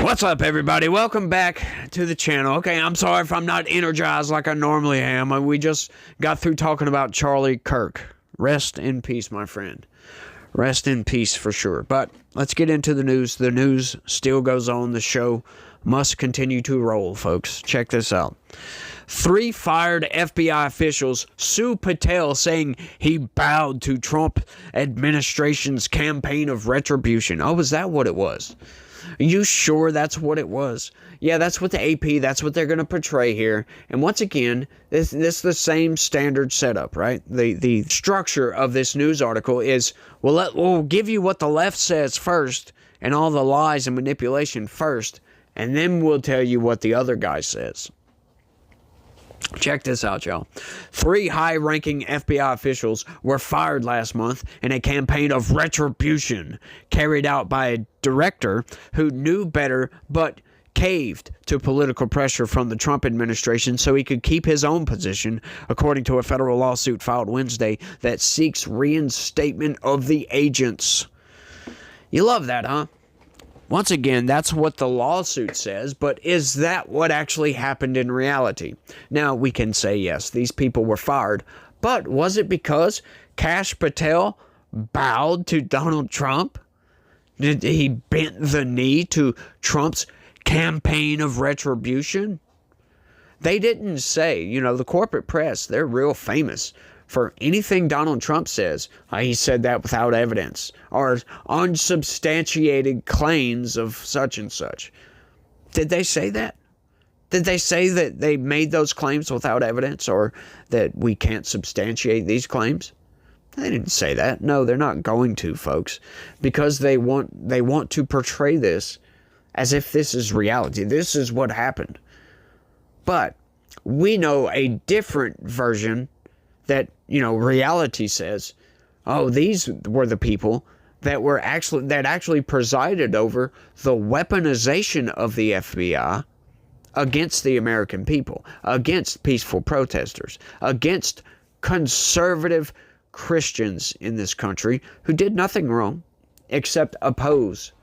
What's up, everybody? Welcome back to the channel. Okay, I'm sorry if I'm not energized like I normally am. We just got through talking about Charlie Kirk. Rest in peace, my friend. Rest in peace for sure. But let's get into the news. The news still goes on. The show must continue to roll, folks. Check this out. 3 fired FBI officials sue Patel, saying he bowed to Trump administration's campaign of retribution. Oh, is that what it was? Are you sure that's what it was? Yeah, that's what the AP, that's what they're going to portray here. And once again, this is the same standard setup, right? The structure of this news article is, we'll give you what the left says first and all the lies and manipulation first, and then we'll tell you what the other guy says. Check this out, y'all. 3 high-ranking FBI officials were fired last month in a campaign of retribution carried out by a director who knew better but caved to political pressure from the Trump administration so he could keep his own position, according to a federal lawsuit filed Wednesday that seeks reinstatement of the agents. You love that, huh? Once again, that's what the lawsuit says, but is that what actually happened in reality? Now, we can say yes, these people were fired, but was it because Kash Patel bowed to Donald Trump? Did he bent the knee to Trump's campaign of retribution? They didn't say, the corporate press, they're real famous for anything Donald Trump says. He said that without evidence, or unsubstantiated claims of such and such. Did they say that? Did they say that they made those claims without evidence, or that we can't substantiate these claims? They didn't say that. No, they're not going to, folks, because they want to portray this as if this is reality. This is what happened. But we know a different version that, reality says, oh, these were the people that actually presided over the weaponization of the FBI against the American people, against peaceful protesters, against conservative Christians in this country who did nothing wrong except oppose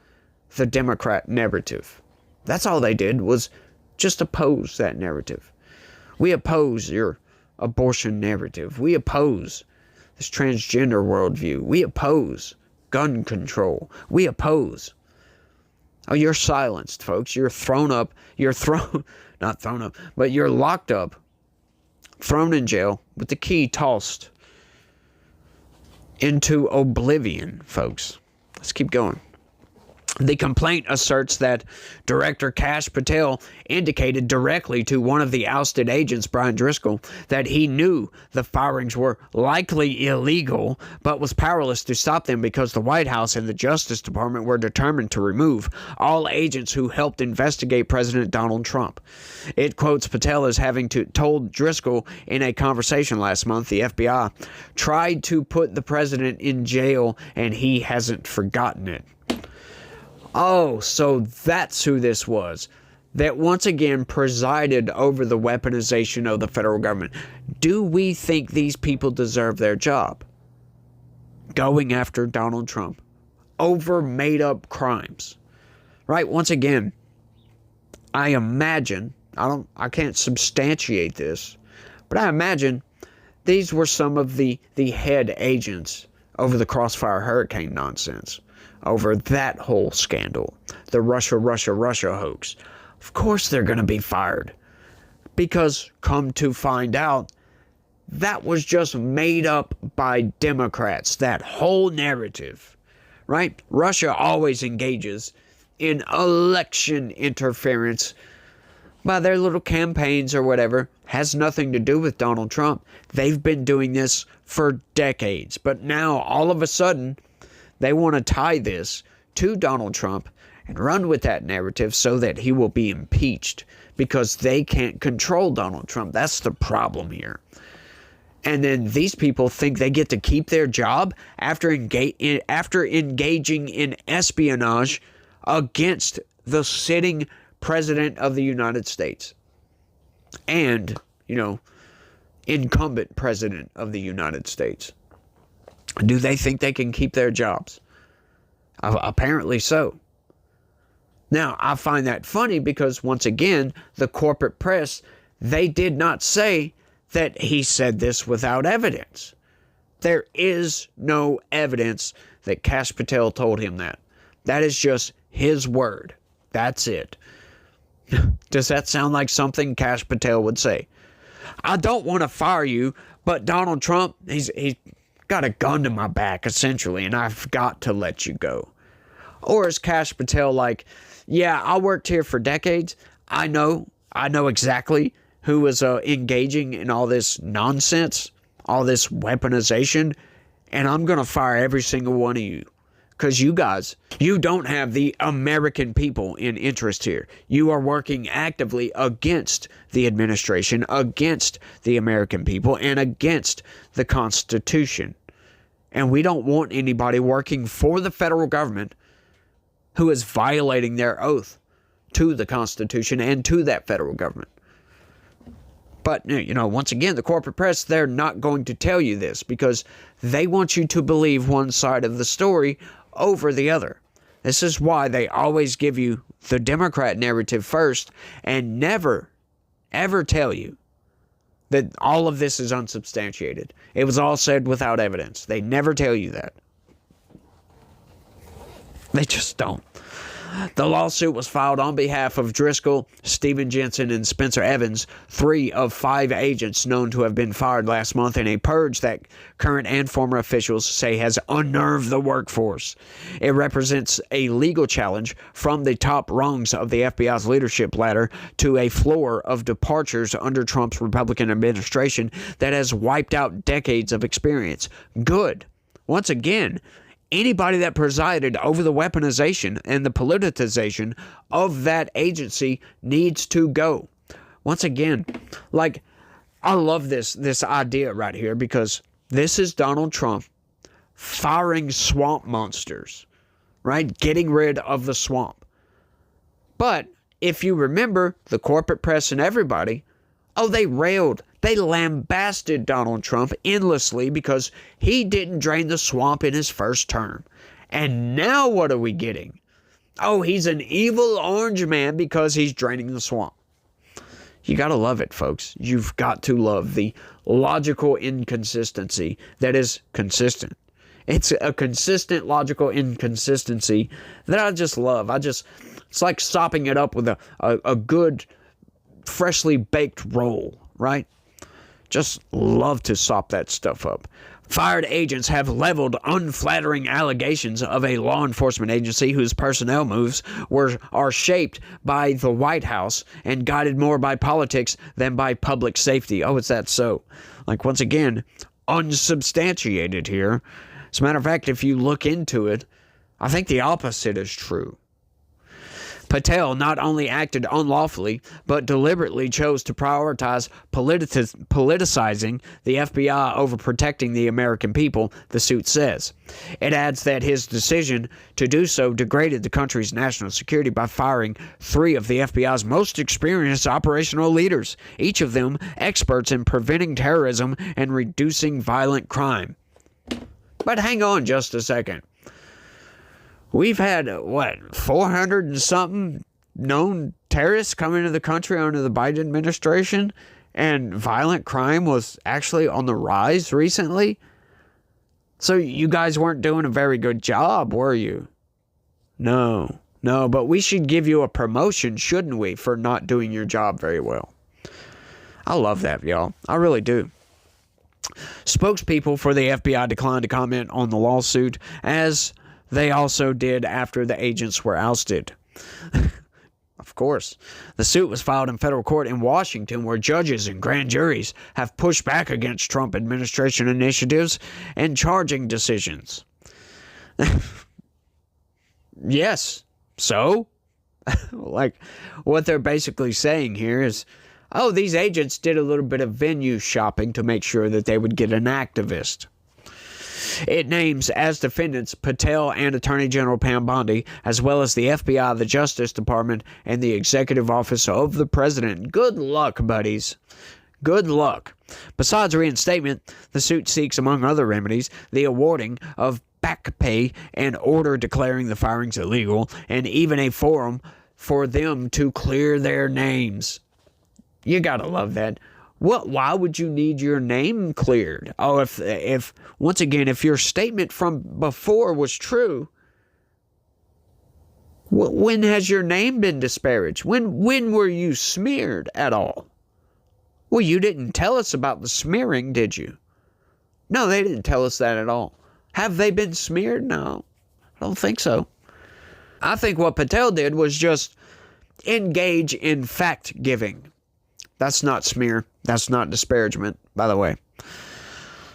the Democrat narrative. That's all they did, was just oppose that narrative. We oppose your abortion narrative. We oppose this transgender worldview. We oppose gun control. We oppose. Oh, you're silenced, folks. You're thrown up. Not thrown up, but you're locked up, thrown in jail with the key tossed into oblivion, folks. Let's keep going. The complaint asserts that Director Kash Patel indicated directly to one of the ousted agents, Brian Driscoll, that he knew the firings were likely illegal, but was powerless to stop them because the White House and the Justice Department were determined to remove all agents who helped investigate President Donald Trump. It quotes Patel as having told Driscoll in a conversation last month, the FBI tried to put the president in jail and he hasn't forgotten it. Oh, so that's who this was, that once again presided over the weaponization of the federal government. Do we think these people deserve their job? Going after Donald Trump over made-up crimes, right? Once again, I imagine, I can't substantiate this, but I imagine these were some of the head agents over the Crossfire Hurricane nonsense, over that whole scandal, the Russia hoax. Of course they're going to be fired, because come to find out, that was just made up by Democrats, that whole narrative, right? Russia always engages in election interference by their little campaigns or whatever. Has nothing to do with Donald Trump. They've been doing this for decades, but now all of a sudden they want to tie this to Donald Trump and run with that narrative so that he will be impeached, because they can't control Donald Trump. That's the problem here. And then these people think they get to keep their job after engaging in espionage against the sitting president of the United States and, incumbent president of the United States. Do they think they can keep their jobs? Apparently so. Now, I find that funny because, once again, the corporate press, they did not say that he said this without evidence. There is no evidence that Kash Patel told him that. That is just his word. That's it. Does that sound like something Kash Patel would say? I don't want to fire you, but Donald Trump, he's got a gun to my back, essentially, and I've got to let you go. Or is Kash Patel like, yeah, I worked here for decades. I know exactly who was engaging in all this nonsense, all this weaponization, and I'm going to fire every single one of you. Because you guys, you don't have the American people in interest here. You are working actively against the administration, against the American people, and against the Constitution. And we don't want anybody working for the federal government who is violating their oath to the Constitution and to that federal government. But, once again, the corporate press, they're not going to tell you this because they want you to believe one side of the story over the other. This is why they always give you the Democrat narrative first and never, ever tell you that all of this is unsubstantiated. It was all said without evidence. They never tell you that. They just don't. The lawsuit was filed on behalf of Driscoll, Stephen Jensen, and Spencer Evans, 3 of 5 agents known to have been fired last month in a purge that current and former officials say has unnerved the workforce. It represents a legal challenge from the top rungs of the FBI's leadership ladder to a floor of departures under Trump's Republican administration that has wiped out decades of experience. Good. Once again, anybody that presided over the weaponization and the politicization of that agency needs to go. Once again, I love this idea right here because this is Donald Trump firing swamp monsters, right? Getting rid of the swamp. But if you remember, the corporate press and everybody, they railed. They lambasted Donald Trump endlessly because he didn't drain the swamp in his first term. And now what are we getting? He's an evil orange man because he's draining the swamp. You got to love it, folks. You've got to love the logical inconsistency that is consistent. It's a consistent logical inconsistency that I just love. It's like sopping it up with a good, freshly baked roll, right? Just love to sop that stuff up. Fired agents have leveled unflattering allegations of a law enforcement agency whose personnel moves are shaped by the White House and guided more by politics than by public safety. Is that so? Once again, unsubstantiated here. As a matter of fact, if you look into it, I think the opposite is true. Patel not only acted unlawfully, but deliberately chose to prioritize politicizing the FBI over protecting the American people, the suit says. It adds that his decision to do so degraded the country's national security by firing 3 of the FBI's most experienced operational leaders, each of them experts in preventing terrorism and reducing violent crime. But hang on just a second. We've had, 400 and something known terrorists come into the country under the Biden administration, and violent crime was actually on the rise recently? So you guys weren't doing a very good job, were you? No, but we should give you a promotion, shouldn't we, for not doing your job very well? I love that, y'all. I really do. Spokespeople for the FBI declined to comment on the lawsuit, as they also did after the agents were ousted. Of course. The suit was filed in federal court in Washington, where judges and grand juries have pushed back against Trump administration initiatives and charging decisions. Yes. So? What they're basically saying here is, these agents did a little bit of venue shopping to make sure that they would get an activist. It names as defendants Patel and Attorney General Pam Bondi, as well as the FBI, the Justice Department, and the Executive Office of the President. Good luck, buddies. Good luck. Besides reinstatement, the suit seeks, among other remedies, the awarding of back pay, an order declaring the firings illegal, and even a forum for them to clear their names. You gotta love that. Why would you need your name cleared? Oh, if once again, if your statement from before was true, when has your name been disparaged? When were you smeared at all? Well, you didn't tell us about the smearing, did you? No, they didn't tell us that at all. Have they been smeared? No, I don't think so. I think what Patel did was just engage in fact giving. That's not smear. That's not disparagement, by the way.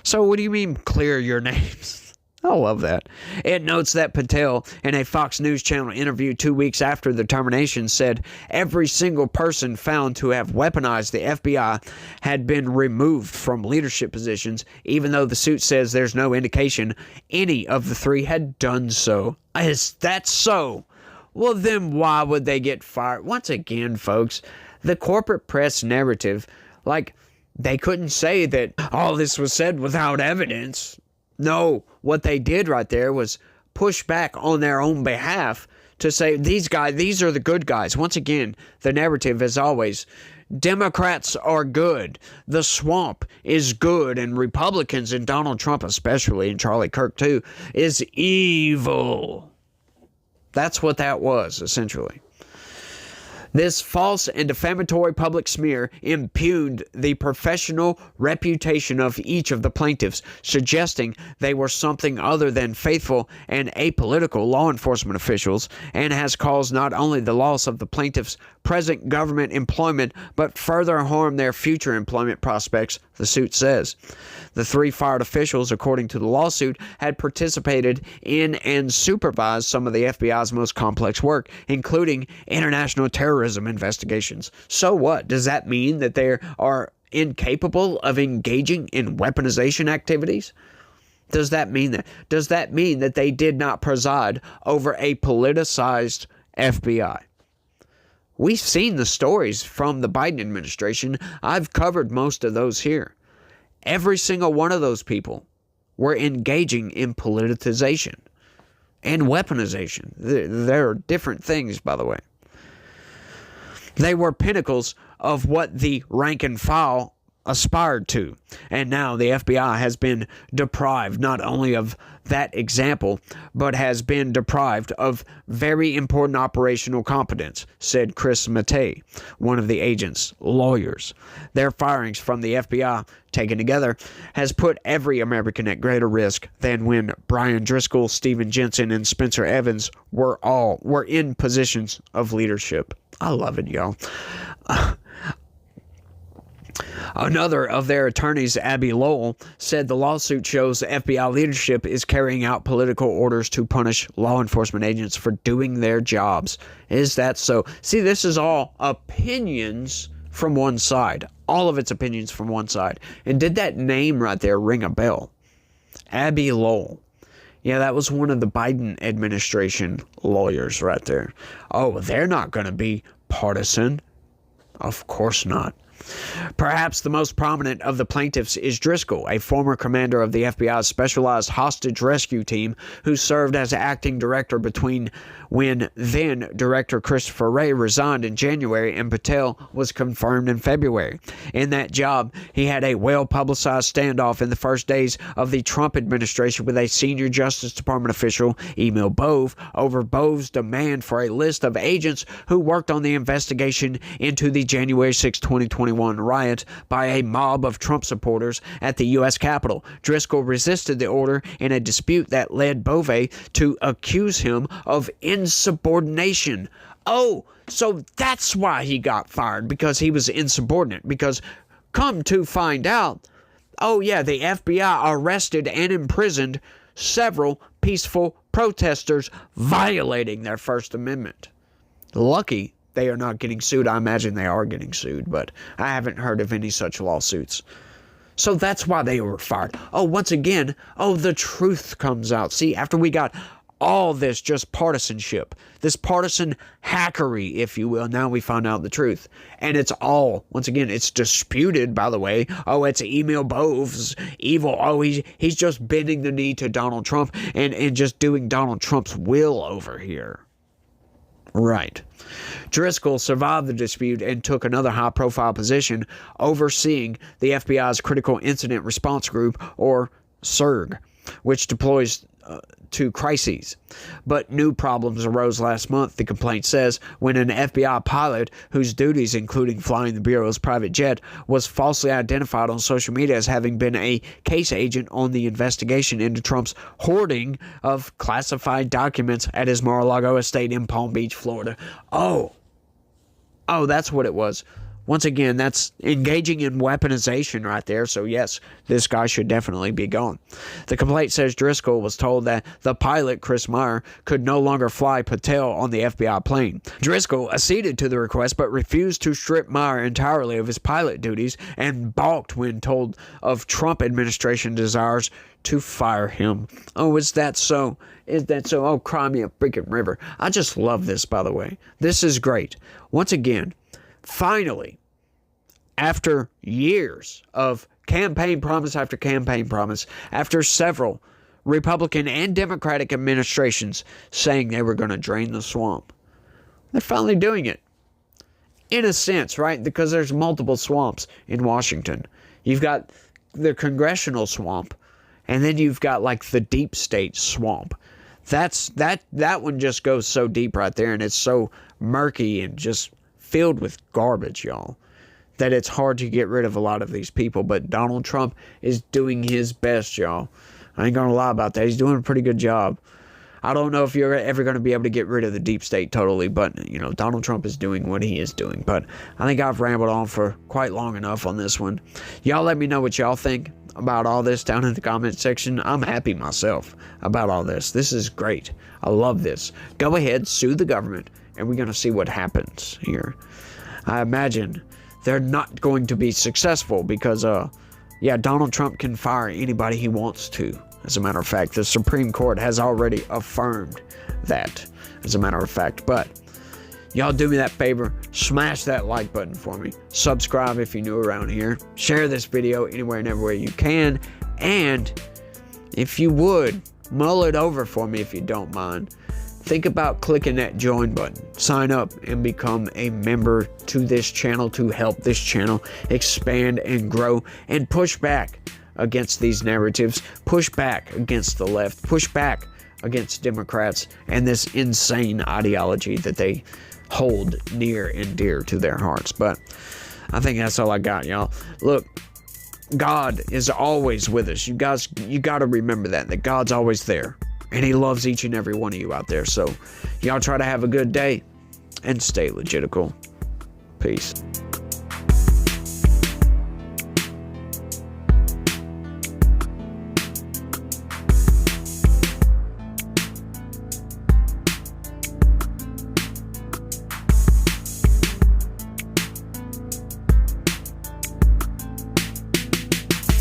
So what do you mean clear your names? I love that. It notes that Patel, in a Fox News Channel interview 2 weeks after the termination, said every single person found to have weaponized the FBI had been removed from leadership positions, even though the suit says there's no indication any of the three had done so. Is that so? Well, then why would they get fired? Once again, folks, the corporate press narrative, like, they couldn't say that all this was said without evidence. No, what they did right there was push back on their own behalf to say, these are the good guys. Once again, the narrative, as always, Democrats are good. The swamp is good. And Republicans, and Donald Trump especially, and Charlie Kirk too, is evil. That's what that was, essentially. This false and defamatory public smear impugned the professional reputation of each of the plaintiffs, suggesting they were something other than faithful and apolitical law enforcement officials, and has caused not only the loss of the plaintiffs' present government employment, but further harm their future employment prospects, the suit says. The three fired officials, according to the lawsuit, had participated in and supervised some of the FBI's most complex work, including international terrorism investigations. So what? Does that mean that they are incapable of engaging in weaponization activities? Does that mean that? Does that mean that they did not preside over a politicized FBI? We've seen the stories from the Biden administration. I've covered most of those here. Every single one of those people were engaging in politicization and weaponization. There are different things, by the way. They were pinnacles of what the rank and file aspired to. And now the FBI has been deprived not only of that example, but has been deprived of very important operational competence, said Chris Mattei, one of the agent's lawyers. Their firings from the FBI, taken together, has put every American at greater risk than when Brian Driscoll, Stephen Jensen, and Spencer Evans were in positions of leadership. I love it, y'all. Another of their attorneys, Abbe Lowell, said the lawsuit shows FBI leadership is carrying out political orders to punish law enforcement agents for doing their jobs. Is that so? See, this is all opinions from one side. All of its opinions from one side. And did that name right there ring a bell? Abbe Lowell. Yeah, that was one of the Biden administration lawyers right there. Oh, they're not going to be partisan. Of course not. Perhaps the most prominent of the plaintiffs is Driscoll, a former commander of the FBI's Specialized Hostage Rescue Team who served as acting director between when then Director Christopher Wray resigned in January and Patel was confirmed in February. In that job, he had a well-publicized standoff in the first days of the Trump administration with a senior Justice Department official, Emil Bove, over Bove's demand for a list of agents who worked on the investigation into the January 6, 2021 riot by a mob of Trump supporters at the U.S. Capitol. Driscoll resisted the order in a dispute that led Bove to accuse him of insubordination. Oh, so that's why he got fired, because he was insubordinate. Because come to find out, oh yeah, the FBI arrested and imprisoned several peaceful protesters violating their First Amendment. Lucky they are not getting sued. I imagine they are getting sued, but I haven't heard of any such lawsuits. So that's why they were fired. Oh, once again, the truth comes out. See, after we got all this just partisanship, this partisan hackery, if you will, now we found out the truth. And it's all, once again, it's disputed, by the way. Oh, it's Emil Bove's evil. Oh, he's just bending the knee to Donald Trump and just doing Donald Trump's will over here. Right. Driscoll survived the dispute and took another high-profile position overseeing the FBI's Critical Incident Response Group, or CIRG, which deploys to crises. But new problems arose last month, the complaint says, when an FBI pilot whose duties including flying the Bureau's private jet was falsely identified on social media as having been a case agent on the investigation into Trump's hoarding of classified documents at his Mar-a-Lago estate in Palm Beach, Florida. Oh, that's what it was. Once again, that's engaging in weaponization right there, so yes, this guy should definitely be gone. The complaint says Driscoll was told that the pilot, Chris Meyer, could no longer fly Patel on the FBI plane. Driscoll acceded to the request but refused to strip Meyer entirely of his pilot duties and balked when told of Trump administration desires to fire him. Oh, is that so? Is that so? Oh, cry me a freaking river. I just love this, by the way. This is great. Once again, finally, after years of campaign promise after campaign promise, after several Republican and Democratic administrations saying they were going to drain the swamp, they're finally doing it. In a sense, right? Because there's multiple swamps in Washington. You've got the congressional swamp, and then you've got like the deep state swamp. That one just goes so deep right there, and it's so murky and just filled with garbage, y'all, that it's hard to get rid of a lot of these people. But Donald Trump is doing his best, y'all. I ain't gonna lie about that. He's doing a pretty good job. I don't know if you're ever going to be able to get rid of the deep state totally, but, you know, Donald Trump is doing what he is doing. But I think I've rambled on for quite long enough on this one. Y'all let me know what y'all think about all this down in the comment section. I'm happy myself about all this. This is great. I love this. Go ahead, sue the government, and we're going to see what happens here. I imagine they're not going to be successful because, Donald Trump can fire anybody he wants to. As a matter of fact, the Supreme Court has already affirmed that, as a matter of fact. But y'all do me that favor, smash that like button for me. Subscribe if you're new around here. Share this video anywhere and everywhere you can. And if you would, mull it over for me if you don't mind. Think about clicking that join button. Sign up and become a member to this channel to help this channel expand and grow and push back against these narratives, push back against the left, push back against Democrats and this insane ideology that they hold near and dear to their hearts. But I think that's all I got, y'all. Look, God is always with us. You got to remember that God's always there. And he loves each and every one of you out there. So y'all try to have a good day and stay legitical. Peace.